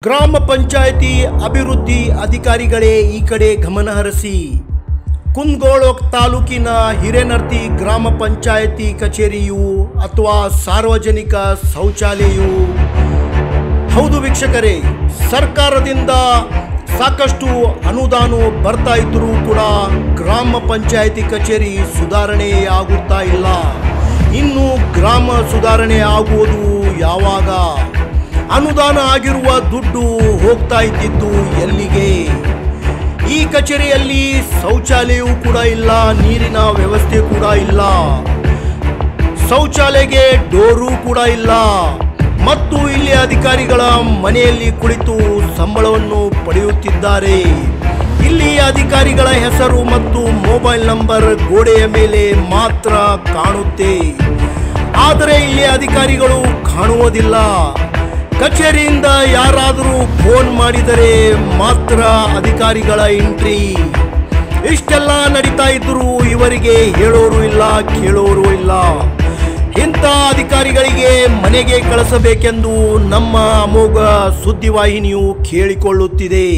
ಗ್ರಾಮ ಪಂಚಾಯಿತಿ ಅಭಿವೃದ್ಧಿ ಅಧಿಕಾರಿಗಳೇ ಈ ಕಡೆ ಗಮನ ಹರಿಸಿ. ಕುಂದಗೋಳ ತಾಲೂಕಿನ ಹಿರೇನರ್ತಿ ಗ್ರಾಮ ಪಂಚಾಯಿತಿ ಕಚೇರಿಯು ಅಥವಾ ಸಾರ್ವಜನಿಕ ಶೌಚಾಲಯವು ಹೌದು ವೀಕ್ಷಕರೇ, ಸರ್ಕಾರದಿಂದ ಸಾಕಷ್ಟು ಅನುದಾನ ಬರ್ತಾ ಇದ್ದರೂ ಕೂಡ ಗ್ರಾಮ ಪಂಚಾಯಿತಿ ಕಚೇರಿ ಸುಧಾರಣೆ ಆಗುತ್ತಾ ಇಲ್ಲ. ಇನ್ನು ಗ್ರಾಮ ಸುಧಾರಣೆ ಆಗುವುದು ಯಾವಾಗ? ಅನುದಾನ ಆಗಿರುವ ದುಡ್ಡು ಹೋಗ್ತಾ ಇದ್ದಿದ್ದು ಎಲ್ಲಿಗೆ? ಈ ಕಚೇರಿಯಲ್ಲಿ ಶೌಚಾಲಯವೂ ಕೂಡ ಇಲ್ಲ, ನೀರಿನ ವ್ಯವಸ್ಥೆ ಕೂಡ ಇಲ್ಲ, ಶೌಚಾಲಯಕ್ಕೆ ಡೋರು ಕೂಡ ಇಲ್ಲ ಮತ್ತು ಇಲ್ಲಿ ಅಧಿಕಾರಿಗಳ ಮನೆಯಲ್ಲಿ ಕುಳಿತು ಸಂಬಳವನ್ನು ಪಡೆಯುತ್ತಿದ್ದಾರೆ. ಇಲ್ಲಿ ಅಧಿಕಾರಿಗಳ ಹೆಸರು ಮತ್ತು ಮೊಬೈಲ್ ನಂಬರ್ ಗೋಡೆಯ ಮೇಲೆ ಮಾತ್ರ ಕಾಣುತ್ತೆ, ಆದರೆ ಇಲ್ಲಿ ಅಧಿಕಾರಿಗಳು ಕಾಣುವುದಿಲ್ಲ. ಕಚೇರಿಯಿಂದ ಯಾರಾದರೂ ಫೋನ್ ಮಾಡಿದರೆ ಮಾತ್ರ ಅಧಿಕಾರಿಗಳ ಎಂಟ್ರಿ. ಇಷ್ಟೆಲ್ಲ ನಡೀತಾ ಇದ್ದರೂ ಇವರಿಗೆ ಹೇಳೋರು ಇಲ್ಲ, ಕೇಳೋರು ಇಲ್ಲ. ಇಂಥ ಅಧಿಕಾರಿಗಳಿಗೆ ಮನೆಗೆ ಕಳಿಸಬೇಕೆಂದು ನಮ್ಮ ಅಮೋಘ ಸುದ್ದಿವಾಹಿನಿಯು ಕೇಳಿಕೊಳ್ಳುತ್ತಿದೆ.